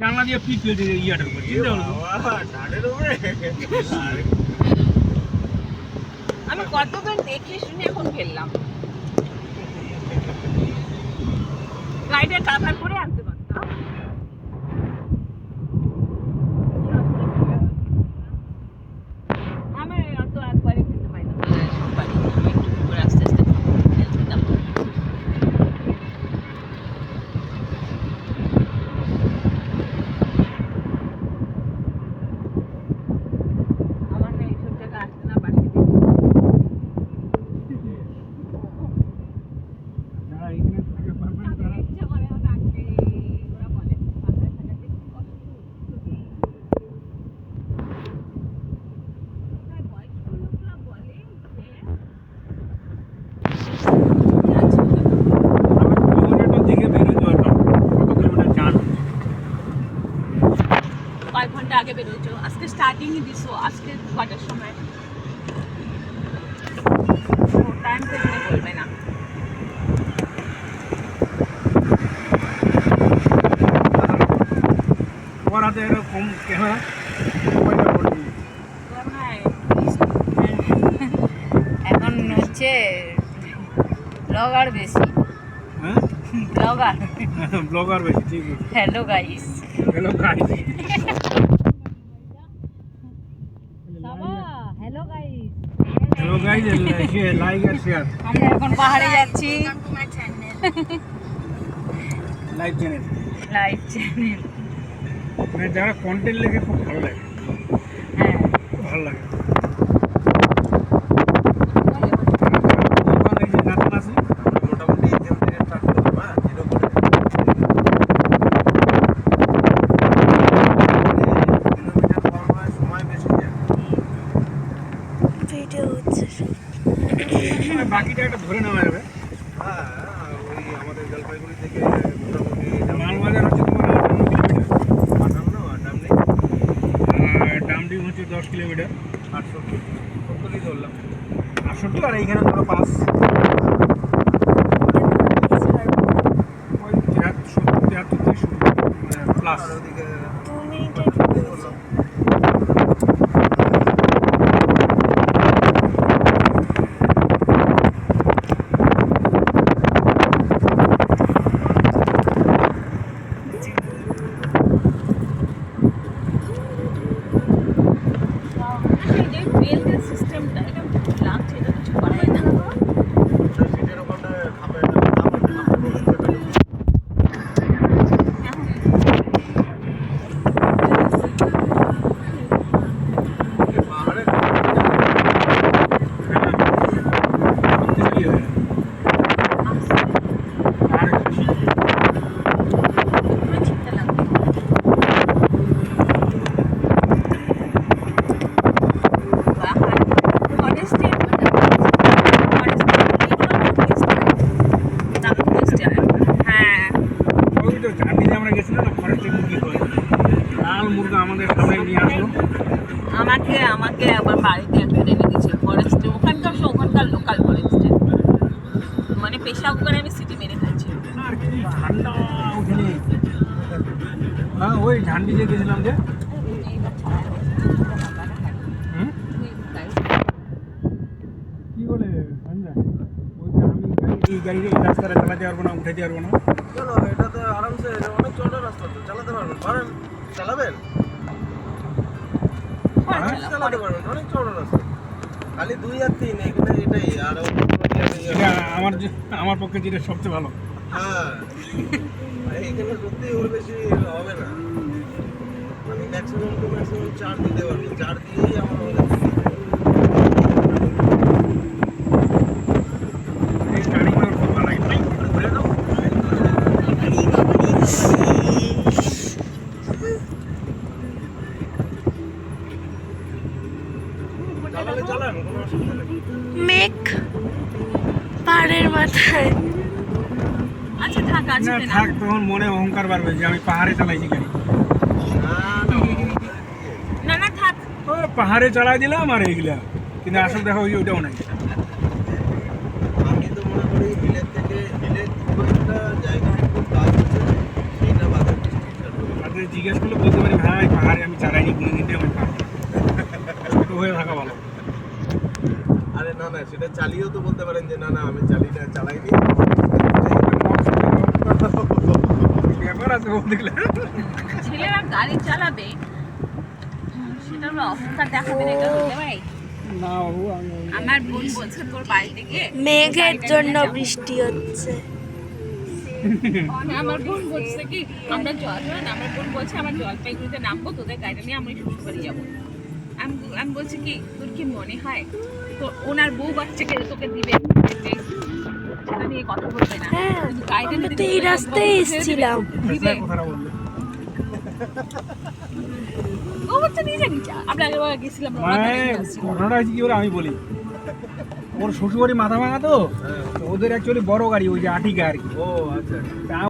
জানলা দিয়ে পিক ফেলতে ইয়াটার উপর চিন্তা হলো আমি কতক্ষণ দেখে শুনে এখন ফেললাম গাড়িটা কাভার করে আনতে পারতাম আমি অত একবারে খেতে পারি না সবাই আমি একটু করে আস্তে আস্তে খেতাম আমার না এইসব জায়গা আসতে না পারি যারা এখানে থাকে পারবেন তারা ইচ্ছা করে থাকবে ওরা বলে পাহাড়ে থাকাতে খুব কষ্ট তাই বয়স্ক লোকরা বলে যে কিলোমিটারটা দেখে বের হতে পারতাম কত কিলোমিটার জান কয়েক ঘন্টা আগে বেরোছো আজকে স্টার্টিংই দিছো আজকে কটার সময় টাইম তো এখানে বলবে না তোমার হাতে একটা কম ক্যামেরা মোবাইলটা পড়বি এখন হচ্ছে ব্লগার বেশি হ্যাঁ ব্লগার ব্লগার বেশি ঠিক আছে hello guys hello guys hello guys hello guys like আর শেয়ার আমরা এখন পাহাড়ে যাচ্ছি লাইভ চ্যানেল লাইভ চ্যানেল মানে যারা কন্টেন্ট লেখে খুব ভালো লাগে হ্যাঁ খুব ভালো লাগে ওখানে যে নাচন আছে মোটামুটি স্টার্ট করলাম হ্যাঁ জিরো করে কিলোমিটার পার সময় বেশি যায় ভিডিও হচ্ছে বাকিটা একটা ধরে নেওয়া যাবে হ্যাঁ ওই আমাদের জলপাইগুড়ি থেকে মোটামুটি মালবাজার হচ্ছে তোমার 58 কিলোমিটার 58 আর ডামনি আর ডামডিং হচ্ছে 10 কিলোমিটার 68 কতই ধরলাম 68 আর এইখানে ধরো 5 ওই 73 প্লাস আর ওদিকে 2 মিনিটে ধরলাম যে রেলওয়ে সিস্টেমটা এটা লাগছে এটা কিছু করা যায় না সিটের ওখানে খাবে না প্রবেশ করবে পাহাড়ে চিন্তা লাগবে হ্যাঁ ওই তো ঝান্ডিতে আমরা গেছিলাম না ফরেস্টের মুরগি হয় লাল মুরগা আমাদের সামনে নিয়ে আসলো আমাকে আমার বাড়িতে একটা এনে দিয়েছে ফরেস্টে ওখানকার লোকাল ফরেস্টে মানে পেশা করে আমি সিটি মেরে খাচ্ছি আর কি ঠান্ডা ওখানে হ্যাঁ ওই ঝান্ডিতে গেছিলাম যে হুম কি বলে সঞ্জয় ওই যে আমি গাড়ি এই রাস্তাটা চালাতে পারবো না উঠাতে পারবো না চলো এটা তো আরামসে অনেক চড়া রাস্তা তো চালাতে পারবেন পারেন চালাবেন চালাতে পারবেন অনেক চড়া রাস্তা খালি 2 আর 3 এখানে এটাই আর এটা আমার পক্ষে যেটা সবচেয়ে ভালো হ্যাঁ এইখানে সত্যি ওর বেশি হবে না আমি ম্যাক্সিমাম 4 দিতে পারবো 4 দিয়েই আমার হয়ে যাবে এই গাড়ি আমার খুব ভালো লাগে ঘুরে নাও চালালে চালান কোনো অসুবিধা নেই মেঘ পাহাড়ের মাথায় আচ্ছা থাক আছে না থাক তখন মনে অহংকার বাড়বে যে আমি পাহাড়ে চালাইছি গাড়ি না না থাক ও পাহাড়ে চালাই দিলাম আর এইগুলা কিন্তু আসল দেখো ওইটাও নাই আমি তো মনে করি হিলের থেকে হিলের খুব একটা জায়গা খুব কাজ আছে সেইটা বাদে তাদের জিজ্ঞেস করলে বলতে পারি ভাই পাহাড়ে আমি চালাইনি কোনোদিনই আমি পারবো না। ছোট হয়ে থাকা ভালো। আরে না না, সেটা চালিয়েও তো বলতে পারেন যে না না আমি চালাইনি। ব্যাপার আছে বলতে গেলে। ছেলেরা গাড়ি চালাবে সেটা হলো অহংকার দেখাবে না, এটা হতে ভাই। না বাবু আমি আমার বোন বলছে তোর বাড়িতে গিয়ে মেঘের জন্য বৃষ্টি হচ্ছে। আমার বোন বলছে কি আমরা আমার বোন বলছে আমার জলপাইগুড়িতে নামবো, তোদের গাড়িটা নিয়ে আমরা শ্বশুর বাড়ি যাবো। আমি বলছি কি তোর কি মনে হয় তো ওনার বউ বাচ্চাকে তোকে দিবে সেটা নিয়ে কথা বলবে না, হ্যাঁ, কিন্তু গাড়িটা আমরা নিয়ে তো এই দিবে, রাস্তায় এসেছিলাম। দিবে। কথাটা বললে ও বাচ্চা নিয়ে যাবি যা। আমরা আগেবার গেছিলাম মানে ঘটনাটা হয়েছে কি বলে আমি বলি, ওর শ্বশুরবাড়ি মাথা ভাঙা তো, তো ওদের অ্যাকচুয়ালি বড় গাড়ি ওই যে আটিকা আর কি। ও আচ্ছা। তা